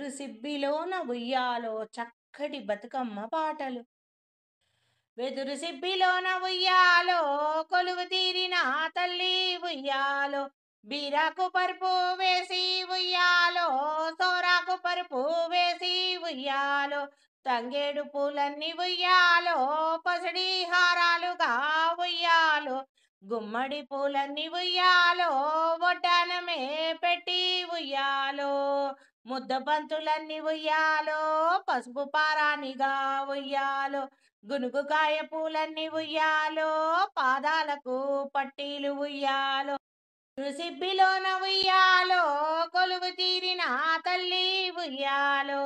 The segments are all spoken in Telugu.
వెదురు సిబ్బిలోన ఉయ్యాలో చక్కటి బతుకమ్మ పాటలు. వెదురు సిబ్బిలోన ఉయ్యాలో కొలువు తీరిన తల్లి ఉయ్యాలో, బీరాకు పరుపు వేసి ఉయ్యాలో, సోరాకు పరుపు వేసి ఉయ్యాలో, తంగేడు పూలన్నీ ఉయ్యాలో, పసడి హారాలుగా ఉయ్యాలో, గుమ్మడి పూలన్నీ ఉయ్యాలో, వడ్డానమే పెట్టి ఉయ్యాలో, ముద్ద బంతులన్నీ ఉయ్యాలో, పసుపు పారాణిగా ఉయ్యాలో, గునుగుకాయ పూలన్నీ ఉయ్యాలో, పాదాలకు పట్టీలు ఉయ్యాలో, సిబ్బిలోన ఉయ్యాలో కొలువు తీరిన తల్లి ఉయ్యాలో,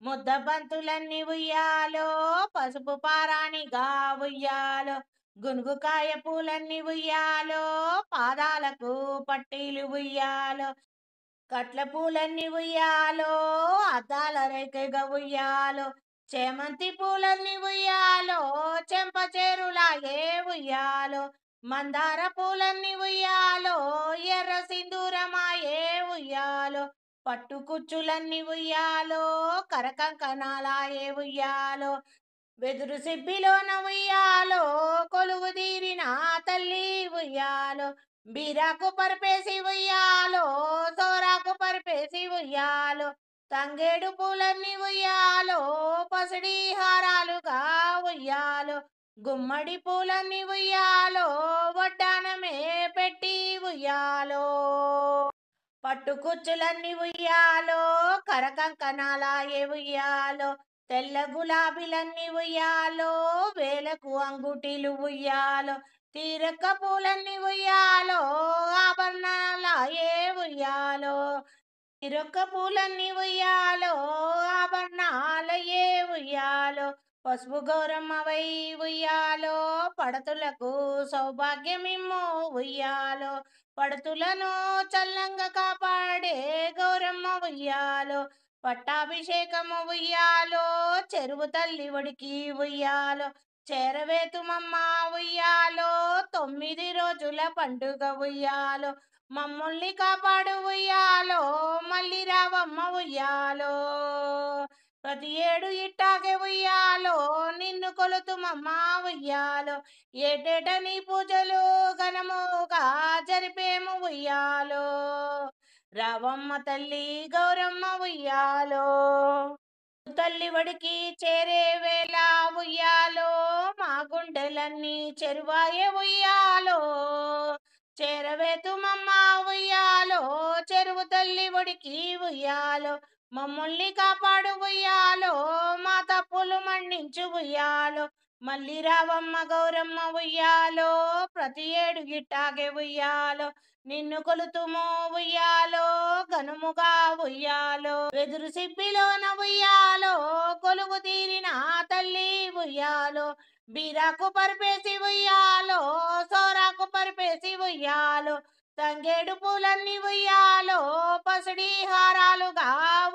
ముద్ద బంతులన్నీ ఉయ్యాలో, పసుపు పారాణిగా ఉయ్యాలో, గునుగుకాయ పూలన్నీ ఉయ్యాలో, పాదాలకు పట్టీలు ఉయ్యాలో, కట్ల పూలన్నీ ఉయ్యాలో, అద్దాల రేఖగా ఉయ్యాలో, చేమంతి పూలన్నీ ఉయ్యాలో, చెంప చేరులాగే ఉయ్యాలో, మందార పూలన్నీ ఉయ్యాలో, ఎర్ర సింధూరమాయే ఉయ్యాలో, పట్టు కుచ్చులన్నీ ఉయ్యాలో, కరకంకణాలాయే ఉయ్యాలో, వెదురు సిబ్బిలోన ఉయ్యాలో కొలువు తీరిన తల్లి ఉయ్యాలో, బీరాకు పరుపేసి ఉయ్యాలో, సోరాకు పరుపేసి ఉయ్యాలో, తంగేడు పూలన్నీ ఉయ్యాలో, పసిడి హారాలుగా ఉయ్యాలో, గుమ్మడి పూలన్నీ ఉయ్యాలో, వడ్డానమే పెట్టి ఉయ్యాలో, పట్టు కుచ్చులన్నీ ఉయ్యాలో, కరకంకణాలాయే ఉయ్యాలో, తెల్ల గులాబీలన్నీ ఉయ్యాలో, వేలకు అంగుటీలు ఉయ్యాలో, తీరక్క పూలన్నీ ఉయ్యాలో, ఆభరణాలాయే ఉయ్యాలో, తీరొక్క పూలన్నీ ఉయ్యాలో, ఆభరణాలయే ఉయ్యాలో, పసుపు గౌరమ్మవై ఉయ్యాలో, పడతులకు సౌభాగ్యమిమ్ము ఉయ్యాలో, పడతులను చల్లంగా కాపాడే గౌరమ్మ ఉయ్యాలో, పట్టాభిషేకము ఉయ్యాలో, చెరువు తల్లి ఒడికి ఉయ్యాలో, చేరవేతుమమ్మ ఉయ్యాలో, 9 రోజుల పండుగ ఉయ్యాలో, మమ్మల్ని కాపాడు ఉయ్యాలో, మళ్ళీ రావమ్మ ఉయ్యాలో, ప్రతి ఏడు ఇట్టాగే ఉయ్యాలో, నిన్ను కొలుతుమమ్మ ఉయ్యాలో, ఏటేట నీ పూజలు ఘనముగా జరిపేము ఉయ్యాలో, రావమ్మ తల్లి గౌరమ్మ ఉయ్యాలో, తల్లి వడికి చేరే వేళ ఉయ్యాలో, మా గుండెలన్నీ చెరువాయే ఉయ్యాలో, చేరవేతుమమ్మ ఉయ్యాలో, చెరువు తల్లి ఒడికి ఉయ్యాలో, మమ్మల్ని కాపాడు ఉయ్యాలో, మా తప్పులు మన్నించు ఉయ్యాలో, మళ్ళీ రావమ్మ గౌరమ్మ ఉయ్యాలో, ప్రతి ఏడు గిట్టాగే ఉయ్యాలో, నిన్ను కొలుతుము ఉయ్యాలో, ఘనముగా ఉయ్యాలో, వెదురు సిబ్బిలోన ఉయ్యాలో కొలువు తీరిన తల్లి ఉయ్యాలో, బీరాకు పరుపేసి ఉయ్యాలో, సోరాకు పరుపేసి ఉయ్యాలో, తంగేడు పూలన్నీ ఉయ్యాలో, పసిడి హారాలుగా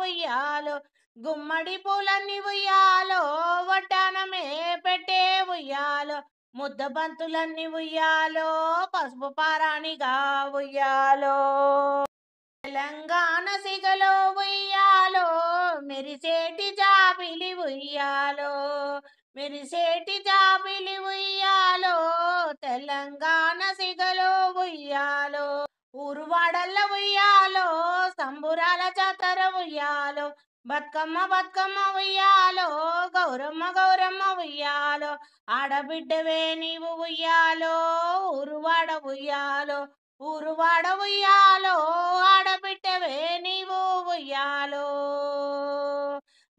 ఉయ్యాలో, గుమ్మడి పూలన్నీ ఉయ్యాలో, వడ్డానమే పెట్టే ఉయ్యాలో, ముద్ద బంతులన్నీ ఉయ్యాలో, పసుపు పారాణిగా ఉయ్యాలో, తెలంగాణ సిగలో ఉయ్యాలో, మెరిసేటి జాబిలి ఉయ్యాలో, మెరిసేటి జాబిలి ఉయ్యాలో, తెలంగాణ సిగలో ఉయ్యాలో, ఊరువాడల్ల ఉయ్యాలో, సంబురాల జాతర ఉయ్యాలో, బతుకమ్మ బతుకమ్మ ఉయ్యాలో, గౌరమ్మ గౌరమ్మ ఉయ్యాలో, ఆడబిడ్డవే నీవు ఉయ్యాలో, ఊరువాడ ఉయ్యాలో, ఊరువాడ ఉయ్యాలో, ఆడబిడ్డవే నీవు ఉయ్యాలో,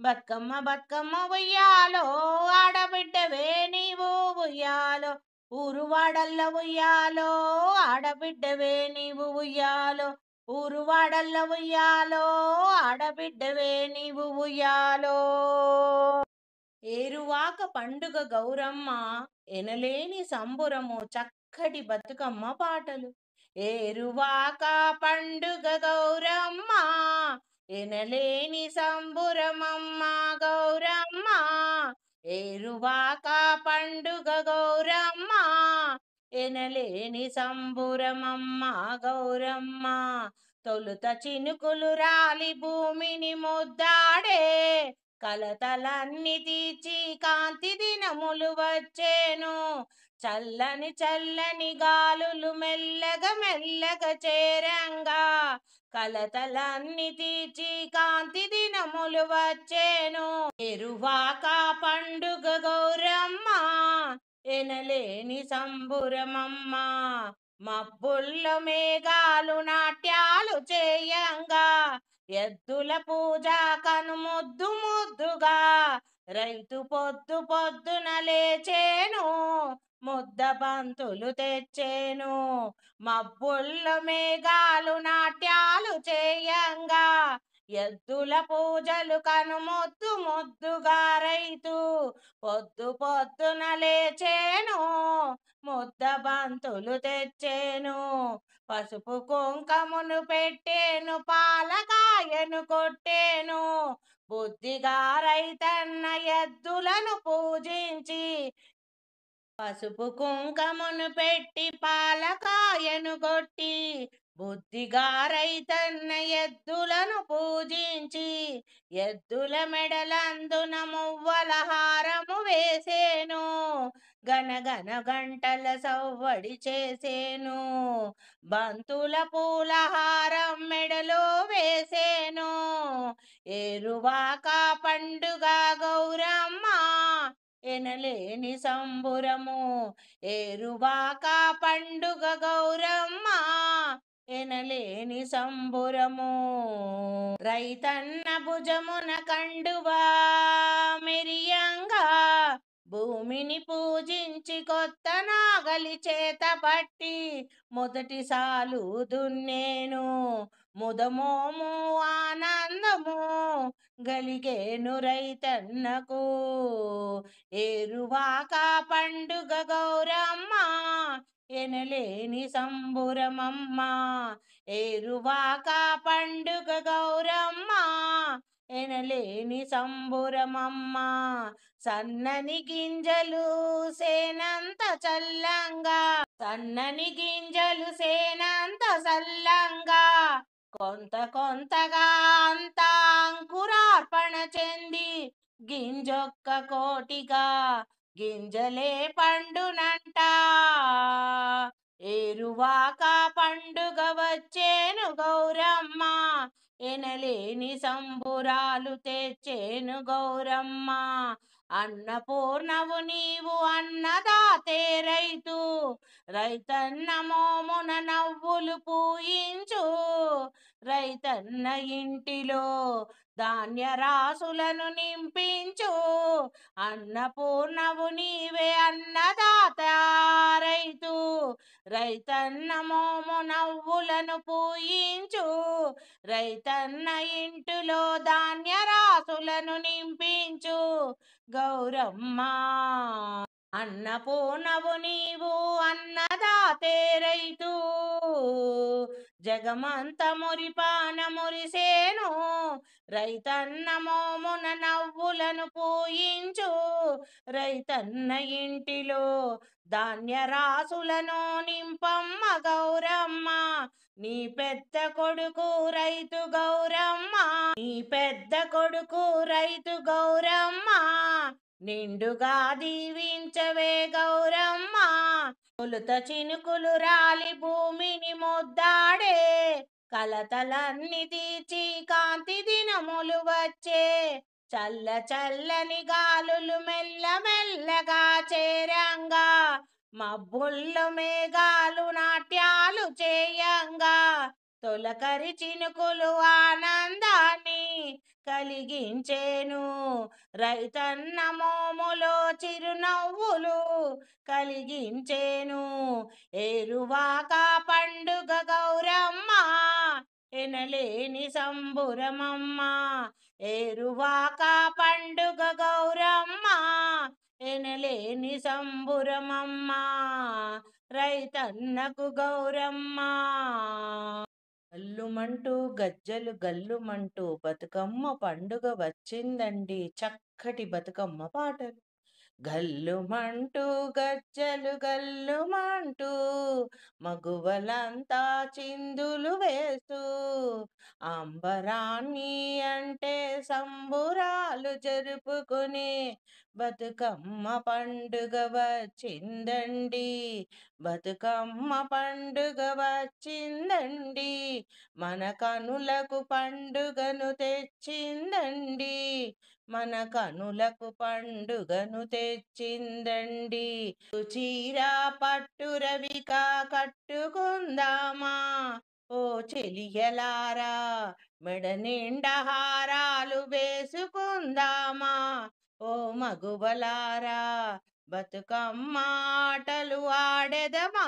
బతుకమ్మ బతుకమ్మ ఉయ్యాలో, ఆడబిడ్డవే నీవు ఉయ్యాలో, ఊరువాడల్ల ఉయ్యాలో, ఆడబిడ్డవే నీవు ఉయ్యాలో, ఊరువాడల్ల ఉయ్యాలో, ఆడబిడ్డవే నీవు ఉయ్యాలో, ఏరువాక పండుగ గౌరమ్మ ఎనలేని సంబురము చక్కటి బతుకమ్మ పాటలు. ఏరువాక పండుగ గౌరమ్మ ఎనలేని సంబురమమ్మ గౌరమ్మ, ఏరువాక పండుగ గౌరమ్మ ఎనలేని సంబురమమ్మ గౌరమ్మ, తొలుత చినుకులు రాలి భూమిని ముద్దాడే, కలతలన్నీ తీర్చి కాంతి దినములు వచ్చేను. చల్లని చల్లని గాలులు మెల్లగా మెల్లగా చేరంగా, కలతలన్నీ తీర్చి కాంతి దినములు వచ్చేను. ఎరువాక పండుగ గౌరమ్మ, ఎనలేని సంబురమమ్మ. మబ్బుల్లో మేఘాలు నాట్యాలు చేయంగా, ఎద్దుల పూజ కనుముద్దు ముద్దుగా, రైతు పొద్దు పొద్దున లేచేను, ముద్ద బంతులు తెచ్చేను. మబ్బుల్లో మేఘాలు నాట్యాలు చేయంగా, ఎద్దుల పూజలు కనుముద్దు ముద్దుగా, రైతు పొద్దు పొద్దున లేచేను, ముద్ద బంతులు తెచ్చేను. పసుపు కుంకమును పెట్టేను, పాలకాయను కొట్టేను, బుద్ధిగా రైతన్న ఎద్దులను పూజించి. పసుపు కుంకమును పెట్టి పాలకాయను కొట్టి, బుద్ధిగా రైతన్న ఎద్దులను పూజించి, ఎద్దుల మెడలందున మువ్వల హారము వేసేను, గనగన గంటల సవ్వడి చేసేను. బంతుల పూల హారం మెడలో వేసేను. ఏరువాక పండుగ గౌరమ్మ, ఎనలేని సంబురము. ఏరువాక పండుగ గౌరమ్మ, ఎనలేని సంబురము. రైతన్న భుజమున కండువా మెరియంగా, భూమిని పూజించి కొత్త నాగలి చేత పట్టి, మొదటి సాలు దున్నేను. ముదమోము ఆనందము గలిగేను రైతన్నకు. ఏరువాక పండుగ గౌరమ్మ, ఎనలేని సంబురమమ్మ. ఏరువాక పండుగ గౌరమ్మ, ఎనలేని సంబురమమ్మ. సన్నని గింజలు సేనంత చల్లంగా, సన్నని గింజలు సేనంత చల్లంగా, కొంత కొంతగా అంతా అంకురార్పణ చెంది, గింజొక్క కోటిగా గింజలే పండునంట. ఏరువాక పండుగ వచ్చేను గౌరమ్మ, ఎనలేని సంబురాలు తెచ్చేను గౌరమ్మ. అన్నపూర్ణవు నీవు అన్నదాతే రైతు, రైతన్న మోమున నవ్వులు పూయించు, రైతన్న ఇంటిలో ధాన్య రాసులను నింపించు. అన్నపూర్ణవు నీవే అన్నదాత రైతు, రైతన్న మోము నవ్వులను పూయించు, రైతన్న ఇంటిలో ధాన్య రాసులను నింపించు గౌరమ్మ. అన్నపూర్ణవు నీవు అన్నదాతే రైతు, జగమంత మురిపాన మురిసేను, రైతన్న మోమున నవ్వులను పూయించు, రైతన్న ఇంటిలో ధాన్య రాసులను నింపమ్మ గౌరమ్మ. నీ పెద్ద కొడుకు రైతు గౌరమ్మ, నీ పెద్ద కొడుకు రైతు గౌరమ్మ, నిండుగా దీవించవే గౌరమ్మ. తొలుత చినుకులు రాలి భూమిని ముద్దాడే, కలతలన్నీ తీర్చి కాంతి దినములు వచ్చే, చల్ల చల్లని గాలులు మెల్ల మెల్లగా చేరంగా, మబ్బుల్లో మేఘాలు నాట్యాలు చేయంగా, తొలకరి చినుకులు ఆనందాన్ని కలిగించేను, రైతన్న మోములో చిరునవ్వులు కలిగించేను. ఏరువాక పండుగ గౌరమ్మ, ఎనలేని సంబురమమ్మ. ఏరువాక పండుగ గౌరమ్మ, ఎనలేని సంబురమమ్మ. రైతన్నకు గౌరమ్మ. గల్లుమంటూ గజ్జలు గల్లుమంటూ బతుకమ్మ పండుగ వచ్చిందండి. చక్కటి బతుకమ్మ పాటలు. గల్లుమంటూ గజ్జలు గల్లుమంటూ మగువలంతా చిందులు వేస్తూ అంబరాన్ని అంటే సంబురాలు జరుపుకునే బతుకమ్మ పండుగ వచ్చిందండి. బతుకమ్మ పండుగ వచ్చిందండి. మన కనులకు పండుగను తెచ్చిందండి. మన కనులకు పండుగను తెచ్చిందండి. చీర పట్టు రవిక కట్టుకుందామా ఓ చెలియలారా, మెడ నిండా హారాలు వేసుకుందామా ఓ మగువలారా, బతుకమ్మ ఆటలు ఆడెదమా,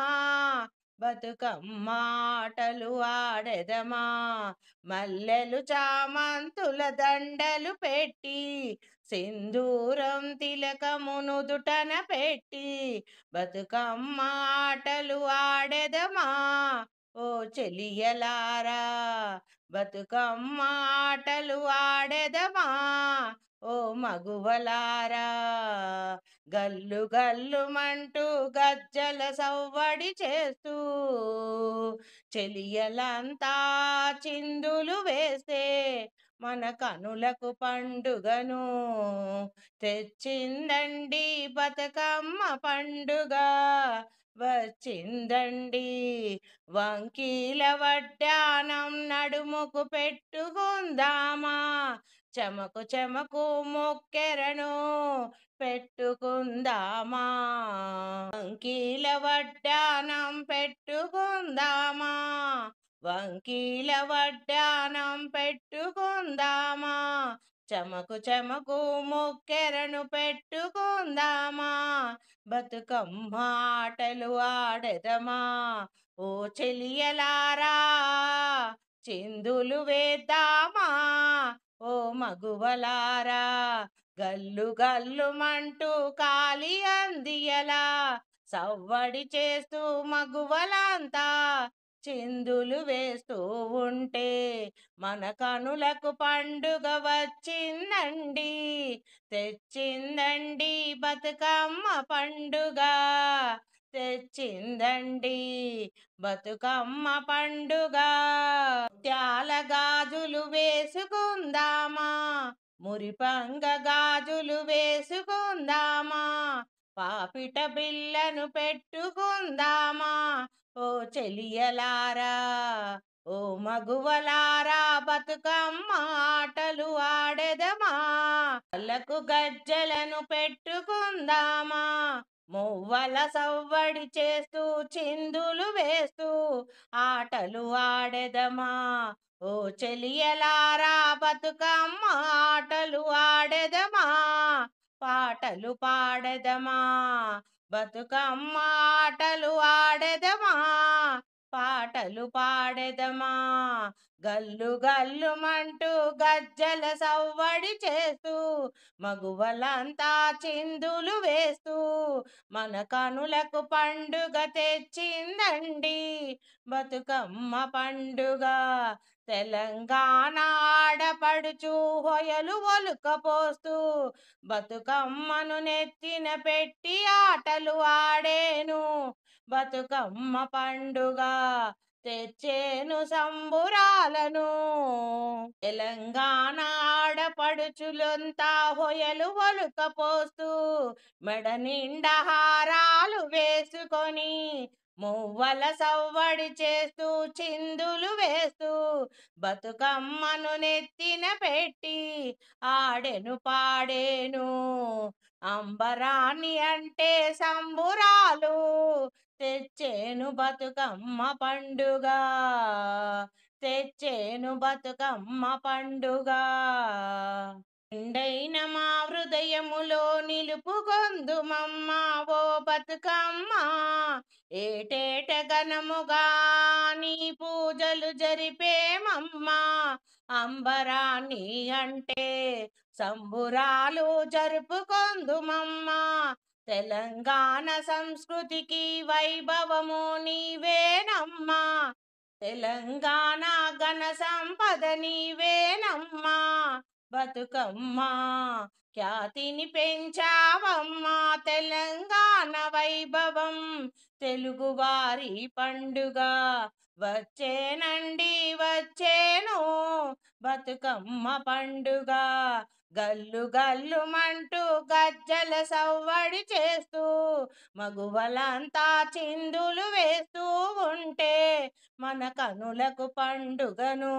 బతుకమ్మ ఆటలు ఆడెదమా. మల్లెలు చామంతుల దండలు పెట్టి సింధూరం తిలకము నుదుటన పెట్టి బతుకమ్మ ఆటలు ఆడెదమా ఓ చెలియలారా, బతుకమ్మ ఆటలు ఆడెదమా ఓ మగువలారా. గల్లు గల్లుమంటూ గజ్జల సవ్వడి చేస్తూ చెలియలంతా చిందులు వేస్తే మన కనులకు పండుగను తెచ్చిందండి. బతుకమ్మ పండుగ వచ్చిందండి. వంకీల వడ్డానం నడుముకు పెట్టుకుందామా, చెమకు చెమకు మొక్కెరను పెట్టుకుందామా, వంకీల వడ్డానం పెట్టుకుందామా, వంకీల వడ్డానం పెట్టుకుందామా, చెమకు చెమకు మొక్కెరను పెట్టుకుందామా, బతుకమ్మ ఆటలు ఆడెదమా ఓ చెలియలారా, చిందులు వేద్దామా ఓ మగువలారా. గల్లు గల్లుమంటూ కాలి అందియలా సవ్వడి చేస్తూ మగువలంతా చిందులు వేస్తూ ఉంటే మన కనులకు పండుగ వచ్చిందండి. తెచ్చిందండి బతుకమ్మ పండుగ, తెచ్చిందండి బతుకమ్మ పండుగ. ముత్యాల గాజులు వేసుకుందామా, మురిపంగ గాజులు వేసుకుందామా, పాపిట బిల్లను పెట్టుకుందామా ఓ చెలియలారా, ఓ మగువలారా, బతుకమ్మ ఆటలు ఆడెదమా. కళ్ళకు గజ్జలను పెట్టుకుందామా, మువ్వల సవ్వడి చేస్తూ చిందులు వేస్తూ ఆటలు ఆడెదమా ఓ చెలియలారా, బతుకమ్మ ఆటలు ఆడెదమా, పాటలు పాడెదమా, బతుకమ్మ ఆటలు ఆడెదమా, పాటలు పాడెదమా. గల్లు గల్లుమంటూ గజ్జల సవ్వడి చేస్తూ మగువలంతా చిందులు వేస్తూ మన కనులకు పండుగ తెచ్చిందండి. బతుకమ్మ పండుగ తెలంగాణ ఆడపడుచు హొయలు ఒలుకపోస్తూ బతుకమ్మను నెత్తిన పెట్టి ఆటలు ఆడేను. బతుకమ్మ పండుగ తెచ్చేను సంబురాలను. తెలంగాణ ఆడపడుచులంతా హొయలు ఒలుకపోస్తూ మెడ నిండా హారాలు వేసుకొని మువ్వల సవ్వడి చేస్తూ చిందులు వేస్తూ బతుకమ్మను నెత్తిన పెట్టి ఆడెను పాడేను. అంబరాన్ని అంటే సంబురాలు తెచ్చేను బతుకమ్మ పండుగ, తెచ్చేను బతుకమ్మ పండుగ. నిండైన మా హృదయములో నిలుపుకొందుమమ్మ ఓ బతుకమ్మ, ఏటేట ఘనముగా నీ పూజలు జరిపేమమ్మా. అంబరాన్ని అంటే సంబురాలు జరుపుకొందుమమ్మా, తెలంగాణ సంస్కృతికి వైభవము నీవేనమ్మా, తెలంగాణ ఘన సంపద నీవేనమ్మా, బతుకమ్మ ఖ్యాతిని పెంచావమ్మా తెలంగాణ వైభవం తెలుగువారి పండుగ వచ్చేనండి వచ్చేను బతుకమ్మ పండుగ గల్లు గల్లుమంటూ గజ్జల సవ్వడి చేస్తూ మగువలంతా చిందులు వేస్తూ ఉంటే మన కనులకు పండుగను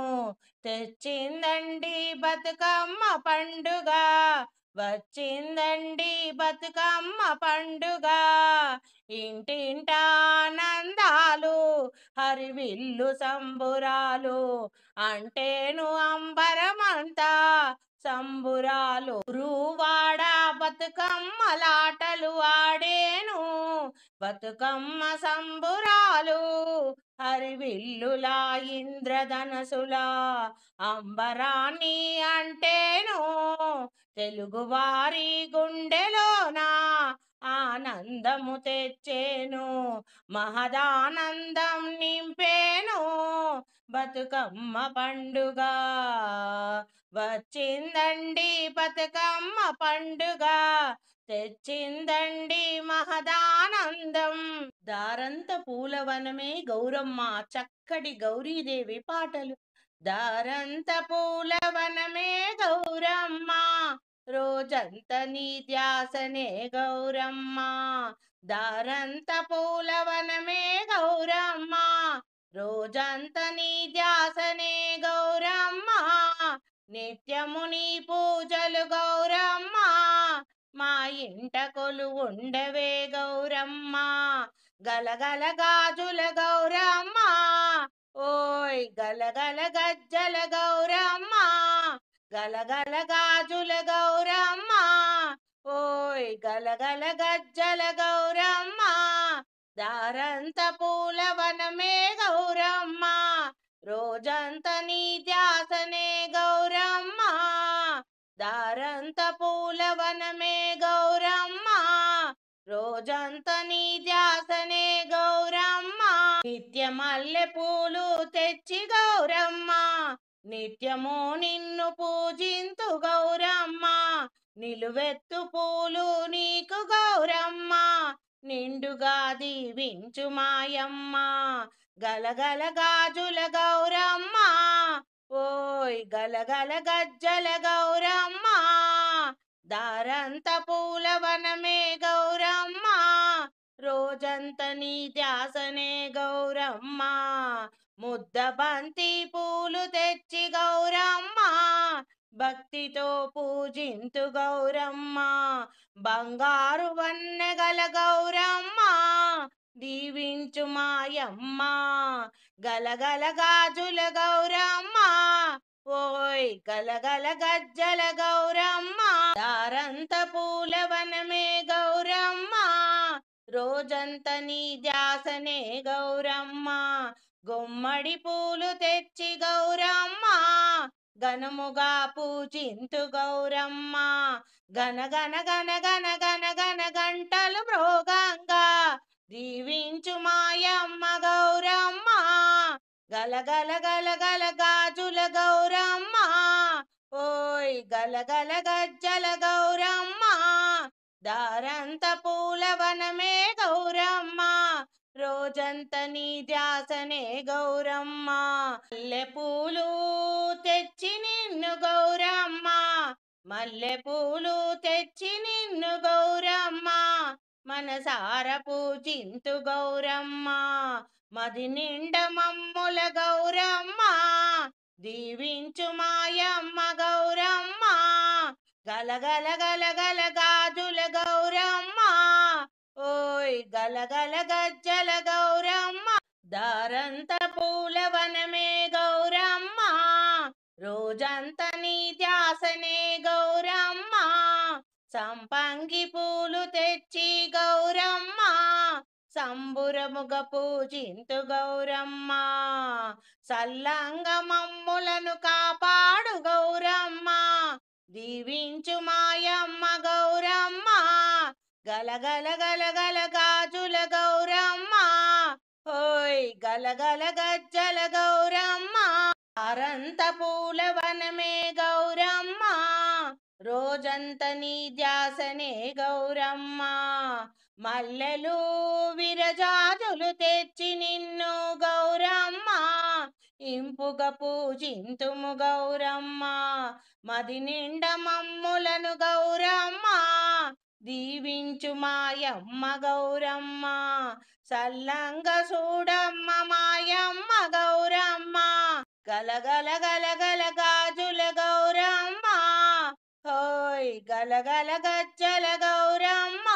తెచ్చిందండి బతుకమ్మ పండుగ వచ్చిందండి బతుకమ్మ పండుగ ఇంటింటా ఆనందాలు హరివిల్లు సంబురాలు అంటేను అంబరమంతా సంబురాలు రువాడ బతుకమ్మలాటలు ఆడేను బతుకమ్మ సంబురాలు హరివిల్లులా ఇంద్రధనసులా అంబరాన్ని అంటేను తెలుగువారి గుండెలోన ఆనందము తెచ్చేను మహదానందం నింపేను బతుకమ్మ పండుగ వచ్చిందండి బతుకమ్మ పండుగ తెచ్చిందండి మహదానందం దారంత పూలవనమే గౌరమ్మ చక్కటి గౌరీదేవి పాటలు దారంత పూలవనమే గౌరమ్మ రోజంత నీ ధ్యాసనే గౌరమ్మ దారంత పూలవనమే గౌరమ్మ రోజంత నీ ధ్యాసనే గౌరమ్మ నిత్యము నీ పూజలు గౌరమ్మ మా ఇంట కొలువుండవే గౌరమ్మ గలగల గాజుల గౌరమ్మ ఓయ్ గలగల గజ్జల గౌరమ్మ గలగల గాజుల గౌరమ్మ ఓయ్ గలగల గజ్జల గౌరమ్మ దారంత పూలవనమే గౌరమ్మ రోజంత నీ ధ్యాసనే గౌరమ్మ దారంత పూలవనమే గౌరమ్మ రోజంత నీ ధ్యాసనే గౌరమ్మ నిత్య మల్లె పూలు తెచ్చి గౌరమ్మ నిత్యము నిన్ను పూజింతు గౌరమ్మ నిలువెత్తు పూలు నీకు గౌరమ్మ నిండుగా దీవించు మాయమ్మ గలగల గాజుల గౌరమ్మ ఓయ్ గలగల గజ్జల గౌరమ్మ దారంత పూలవనమే గౌరమ్మ రోజంత నీ ధ్యాసనే గౌరమ్మ ముద్ద బంతి పూలు తెచ్చి గౌరమ్మ భక్తితో పూజింతు గౌరమ్మ బంగారు వన్నెగల గౌరమ్మ దీవించు మాయమ్మ గలగల గాజుల గౌరమ్మ ఓయ్ గలగల గజ్జల గౌరమ్మ దారంత పూలవనమే గౌరమ్మ రోజంత నీ ధ్యాసనే గౌరమ్మ గుమ్మడి పూలు తెచ్చి గౌరమ్మ ఘనముగా పూజింతు గౌరమ్మ గన గన గన గన గన గన గంటలు మ్రోగంగా దీవించు మాయమ్మ గౌరమ్మ గలగల గలగల గాజుల గౌరమ్మ ఓయ్ గలగల గజ్జల గౌరమ్మ దారంత పూలవనమే గౌరమ్మ రోజంత నీ ధ్యాసనే గౌరమ్మ మల్లె పూలు తెచ్చి నిన్ను గౌరమ్మ మల్లె పూలు తెచ్చి నిన్ను గౌరమ్మ మనసార పూజింతు గౌరమ్మ మది నిండ మమ్ముల గౌరమ్మ దీవించు మాయమ్మ గౌరమ్మ గలగల గలగల గాజుల గౌరమ్మ ఓయ్ గలగల గజ్జల గౌరమ్మ దారంత పూలవనమే గౌరమ్మ రోజంత నీ ధ్యాసనే గౌరమ్మ సంపంగి పూలు తెచ్చి గౌరమ్మ సంబురముగ పూజింతు గౌరమ్మ సల్లంగ మమ్ములను కాపాడు గౌరమ్మ దీవించు మాయమ్మ గౌరమ్మ గలగల గలగల గాజుల గౌరమ్మ ఓయ్ గలగల గజ్జల గౌరమ్మ దారంత పూలవనమే గౌరమ్మ రోజంత నీ ధ్యాసనే గౌరమ్మ. మల్లెలు విరజాజులు తెచ్చి నిన్ను గౌరమ్మ ఇంపుగా పూజింతుము గౌరమ్మ. మది నిండా మమ్ములను గౌరమ్మ దీవించు మాయమ్మ గౌరమ్మ. సల్లంగా చూడమ్మ మాయమ్మ గౌరమ్మ. గలగల గలగల గాజుల గౌరమ్మ హోయ్ గలగల గజ్జల గౌరమ్మ.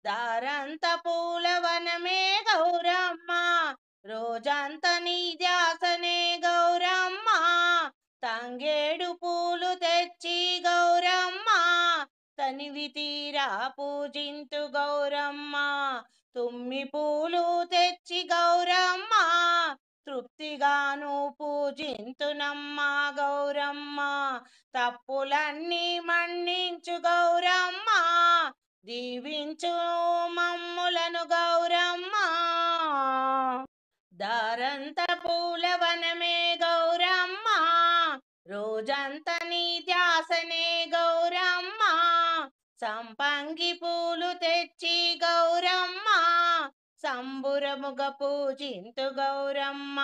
దారంత పూలవనమే గౌరమ్మ. రోజంత నీ ధ్యాసనే గౌరమ్మ. తంగేడు పూలు తెచ్చి గౌరమ్మ తనివి తీరా పూజింతు గౌరమ్మ. తుమ్మి పూలు తెచ్చి గౌరమ్మ తృప్తిగాను పూజింతునమ్మ గౌరమ్మ. తప్పులన్నీ మన్నించు గౌరమ్మ దీవించు మమ్ములను గౌరమ్మ. దారంత పూలవనమే గౌరమ్మ. రోజంత నీ ధ్యాసనే గౌరమ్మ. సంపంగి పూలు తెచ్చి గౌరమ్మ సంబురముగా పూజింతు గౌరమ్మ.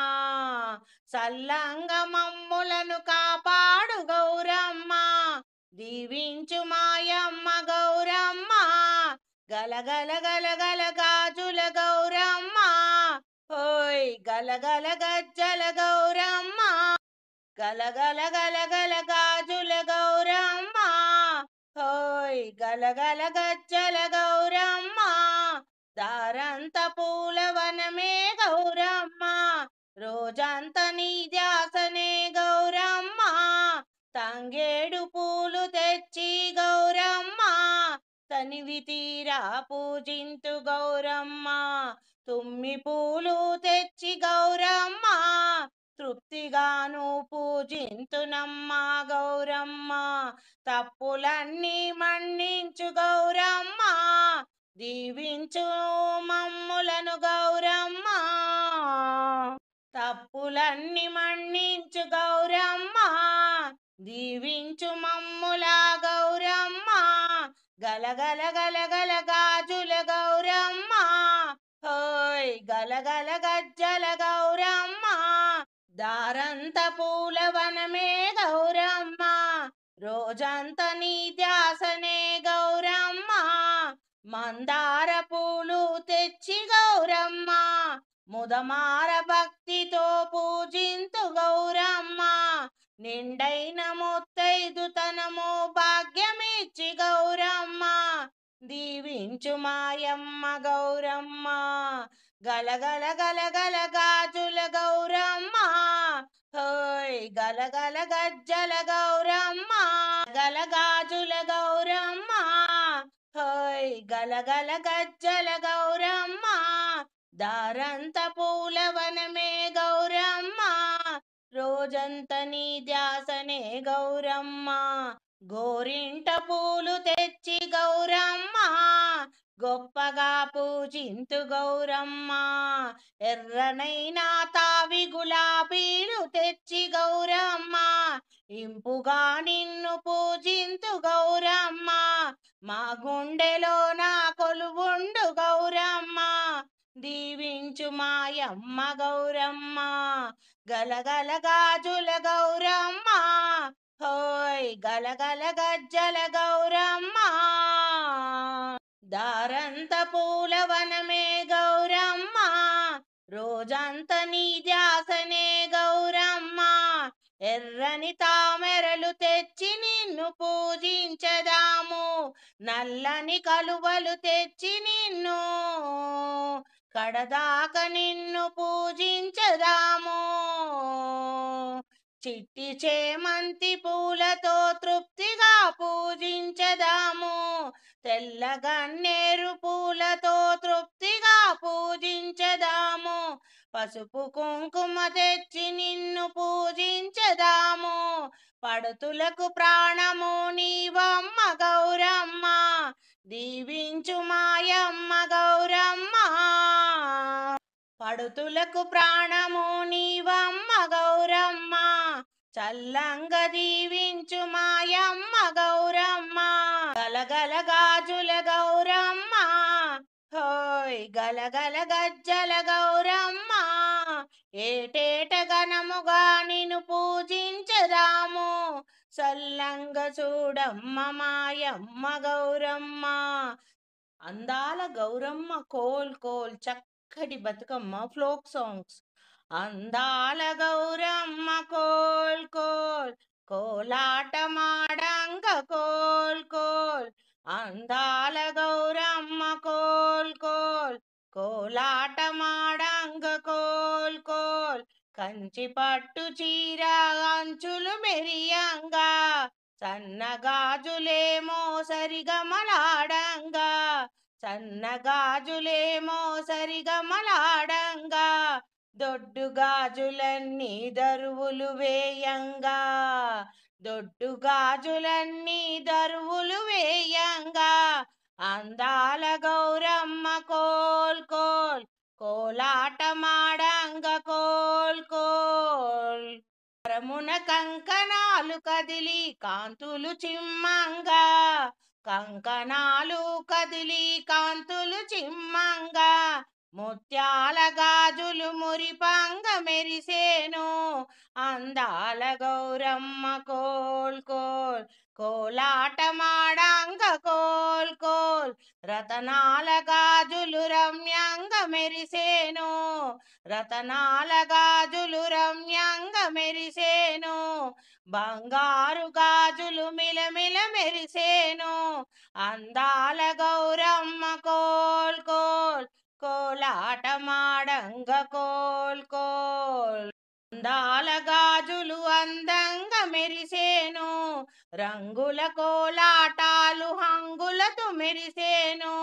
సల్లంగ మమ్ములను కాపాడు గౌరమ్మ దీవించు మాయమ్మ గౌరమ్మ. గలగల గలగల గాజుల గౌరమ్మ హోయ్ గలగల గజ్జల గౌరమ్మ. గలగల గలగల గాజుల గౌరమ్మ హోయ్ గలగల గజ్జల గౌరమ్మ. దారంత పూలవనమే గౌరమ్మ. రోజంత నీ ధ్యాసనే గౌరమ్మ. తంగేడు పూలు తెచ్చి గౌరమ్మ తనివి తీరా పూజింతు గౌరమ్మ. తుమ్మి పూలు తెచ్చి గౌరమ్మ తృప్తిగాను పూజింతునమ్మ గౌరమ్మ. తప్పులన్నీ మన్నించు గౌరమ్మ దీవించు మమ్ములను గౌరమ్మ. తప్పులన్నీ మన్నించు గౌరమ్మ దీవించు మమ్ముల గౌరమ్మ. గలగల గలగల గాజుల గౌరమ్మ హోయ్ గలగల గజ్జల గౌరమ్మ. దారంత పూలవనమే గౌరమ్మ. రోజంత నీ ధ్యాసనే గౌరమ్మ. మందార పూలు తెచ్చి గౌరమ్మ ముదమార భక్తితో పూజింతు గౌరమ్మ. నిండైన ముత్తైదుతనము భాగ్యమిచ్చి గౌరమ్మ దీవించు మాయమ్మ గౌరమ్మ. గలగల గలగల గాజుల గౌరమ్మ హోయ్ గలగల గజ్జల గౌరమ్మ. గల గాజుల గౌరమ్మ హోయ్ గలగల గజ్జల గౌరమ్మ. దారంత పూలవనమే గౌరమ్మ. రోజంత నీ ధ్యాసనే గౌరమ్మ. గోరింట పూలు తెచ్చి గౌరమ్మ గొప్పగా పూజింతు గౌరమ్మ. ఎర్రనైనా తావి గులాబీలు తెచ్చి గౌరమ్మ ఇంపుగా నిన్ను పూజింతు గౌరమ్మ. మా గుండెలో నా కొలువుండు గౌరమ్మ దీవించు మాయమ్మ గౌరమ్మ. గలగల గాజుల గౌరమ్మ హోయ్ గలగల గజ్జల గౌరమ్మ. దారంత పూలవనమే గౌరమ్మ. రోజంత నీ ధ్యాసనే గౌరమ్మ. ఎర్రని తామెరలు తెచ్చి నిన్ను పూజించదాము. నల్లని కలువలు తెచ్చి నిన్ను కడదాక నిన్ను పూజించదాము. చిట్టి చేమంతి పూలతో తృప్తిగా పూజించదాము. తెల్ల గన్నేరు పూలతో తృప్తిగా పూజించదాము. పసుపు కుంకుమ తెచ్చి నిన్ను పూజించదాము. పడుతులకు ప్రాణము నీవమ్మ గౌరమ్మ దీవించు మాయమ్మ గౌరమ్మ. పడుతులకు ప్రాణము నీవమ్మ గౌరమ్మ చల్లంగా దీవించు మాయమ్మ గౌరమ్మ, గలగల గాజుల గౌరమ్మ, హోయ్ గలగల గజ్జల గౌరమ్మ, ఏటేట ఘనముగా నిన్ను పూజించదాము, సల్లంగా చూడమ్మ మాయమ్మ గౌరమ్మ. అందాల గౌరమ్మ కోల్ కోల్ చక్కటి బతుకమ్మ ఫ్లోక్ సాంగ్స్. అందాల గౌరమ్మ కోల్ కోల్ కోలాటమాడంగ కోల్ కోల్, అందాల గౌరమ్మ కోల్ కోల్ కోలాటమాడంగ కోల్ కోల్, కంచి పట్టు చీర అంచులు మెరియంగా, సన్నగాజులేమో సరిగమలాడంగా, సన్నగాజులేమో సరిగమలాడంగా, దొడ్డు గాజులన్నీ దరువులు వేయంగా, దొడ్డు గాజులన్నీ దరువులు వేయంగా, అందాల గౌరమ్మ కోల్ కోల్ కోలాటమాడంగ కోల్ కోల్, కరమున కంకణాలు కదిలి కాంతులు చిమ్మంగా, కంకణాలు కదిలి కాంతులు చిమ్మంగా, ముత్యాల గాజులు మురిపంగ మెరిసేను, అందాల గౌరమ్మ కోల్ కోల్ కోలాటమాడంగ కోల్ కోల్, రతనాల గాజులు రమ్యంగ మెరిసేను, రతనాల గాజులు రమ్యంగ మెరిసేను, బంగారు గాజులు మిలమిల మెరిసేను, అందాల గౌరమ్మ కోల్ కోల్ కోలాటమాడంగ కోల్ కోల్, అందాల గాజులు అందంగా మెరిసేను, రంగుల కోలాటాలు హంగులతో మెరిసేను,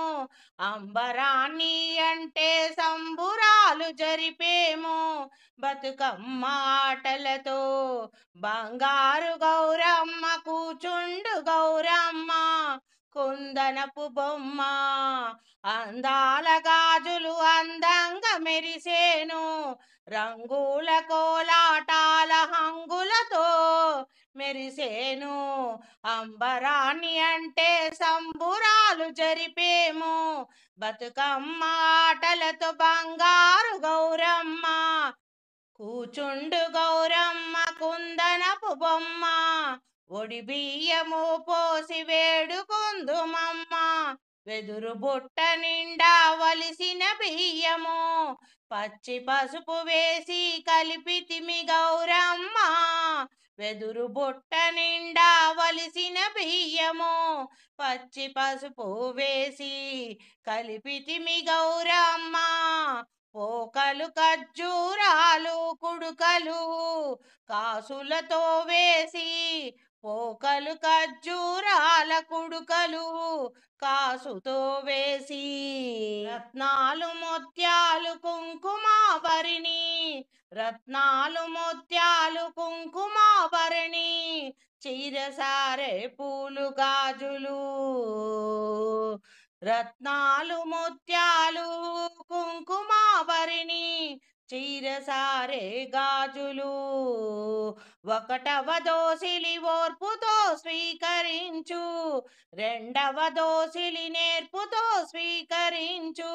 అంబరాన్ని అంటే సంబురాలు జరిపేము, బతుకమ్మ ఆటలతో బంగారు గౌరమ్మ కూచుండు గౌరమ్మ, కుందనపు బొమ్మ, అందాల గాజులు అందంగా మెరిసేను, రంగుల కోలాటాల హంగులతో మెరిసేను, అంబరాన్ని అంటే సంబురాలు జరిపేము, బతుకమ్మ ఆటలతో బంగారు గౌరమ్మ కూచుండు గౌరమ్మ కుందనపు బొమ్మ, ఒడి బియ్యము పోసి వేడుకుందుమమ్మ, వెదురు బుట్ట నిండా వలిసిన బియ్యము, పచ్చి పసుపు వేసి కలిపితిమి గౌరమ్మ, వెదురు బుట్ట నిండా వలిసిన బియ్యము, పచ్చి పసుపు వేసి కలిపితిమి గౌరమ్మ, పోకలు ఖర్జూరాలు కుడుకలు కాసులతో వేసి, పోకలు ఖర్జూరాల కుడుకలు కాసుతో వేసి, రత్నాలు ముత్యాలు కుంకుమాభరణి, రత్నాలు ముత్యాలు కుంకుమాభరణి, చీరసారె పూలు గాజులు, రత్నాలు ముత్యాలు కుంకుమాభరణి, చీరసారే గాజులు, ఒకటవ దోసిలి ఓర్పుతో స్వీకరించు, రెండవ దోసిలి నేర్పుతో స్వీకరించు,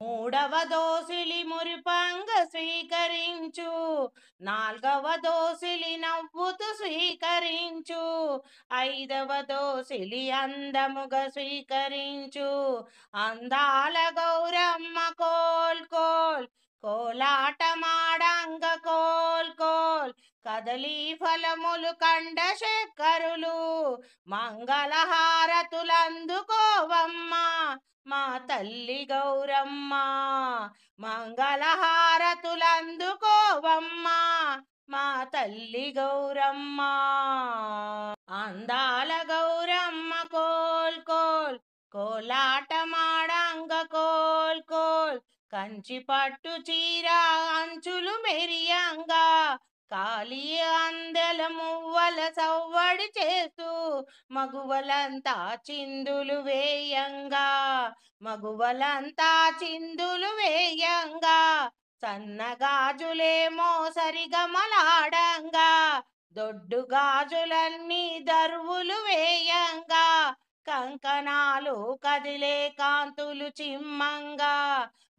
మూడవ దోసిలి మురిపంగ స్వీకరించు, నాల్గవ దోసిలి నవ్వుతూ స్వీకరించు, ఐదవ దోసిలి అందముగా స్వీకరించు, అందాల గౌరమ్మ కోల్ కోల్ కోలాటమాడంగ కోల్ కోల్, కదలీ ఫలములు కండ శక్కరులు మంగళహారతులందుకోవమ్మ, మా తల్లి గౌరమ్మ, మంగళహారతులందుకోవమ్మ, మా తల్లి గౌరమ్మ, అందాల గౌరమ్మ కోల్ కోల్ కోలాటమాడంగ కోల్ కోల్, కంచి పట్టు చీర అంచులు మెరియంగా, కాలి అందెల మువ్వల సవ్వడి చేస్తూ మగువలంతా చిందులు వేయంగా, మగువలంతా చిందులు వేయంగా, సన్నగాజులేమో సరిగమలాడంగా, దొడ్డు గాజులన్నీ దర్వులు వేయంగా కంకణాలు కదిలే కాంతులు చిమ్మంగా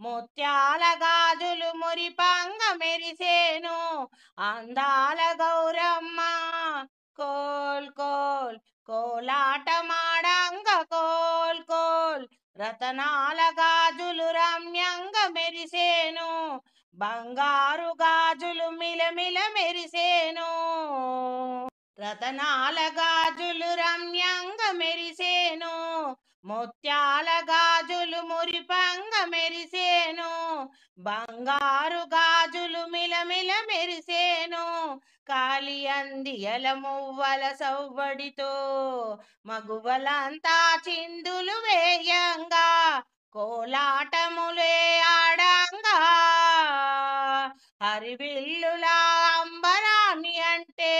ముత్యాల గాజులు మురిపంగ మెరిసేను అందాల గౌరమ్మ కోల్ కోల్ కోలాటమాడంగ కోల్ కోల్ రతనాల గాజులు రమ్యంగ మెరిసేను బంగారు గాజులు మిలమిల మెరిసేను రతనాల గాజులు రమ్యంగ మెరిసేను ముత్యాల గాజులు మురిపంగ మెరిసేను బంగారు గాజులు మిలమిల మెరిసేను కాలి అందియల మువ్వల సవ్వడితో మగువలంతా చిందులు వేయంగా కోలాటములే ఆడంగా హరివిల్లులా అంబరాన్ని అంటే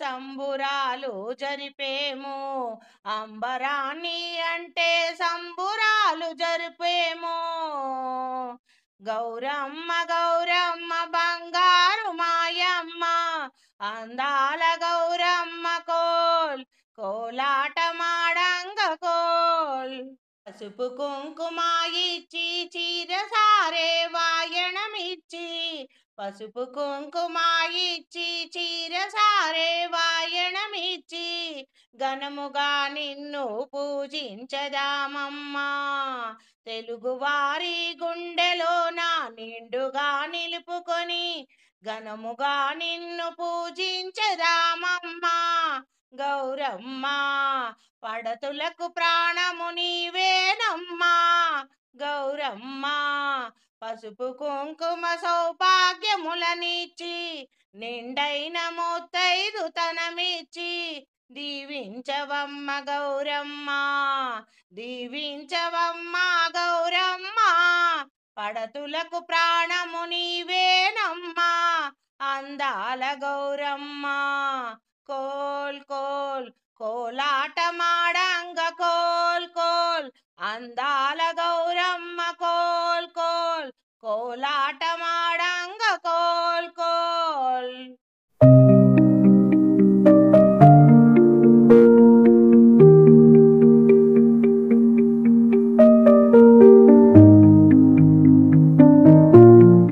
సంబురాలు జరిపేము అంబరాన్ని అంటే సంబురాలు జరిపేము గౌరమ్మ గౌరమ్మ బంగారు మాయమ్మ అందాల గౌరమ్మ కోల్ కోలాటమాడంగ కోల్ పసుపు కుంకుమ ఇచ్చి చీర సారే వాయనమిచ్చి పసుపు కుంకుమ ఇచ్చి చీర సారే వాయనమిచ్చి ఘనముగా నిన్ను పూజించదామమ్మా తెలుగువారి గుండెలోన నిండుగా నిలుపుకొని ఘనముగా నిన్ను పూజించదామమ్మా గౌరమ్మ పడతులకు ప్రాణము నీవేనమ్మా గౌరమ్మ పసుపు కుంకుమ సౌభాగ్యములనిచ్చి నిండైన ముత్తైదు తనమిచ్చి దీవించవమ్మ గౌరమ్మ దీవించవమ్మ గౌరమ్మ పడతులకు ప్రాణము నీవేనమ్మా అందాల గౌరమ్మ కోల్ కోల్ కోలాటమాడంగ కోల్ కోల్ అందాల గౌరమ్మ కోల్ కోల్ కోలాటమాడంగ కోల్ కోల్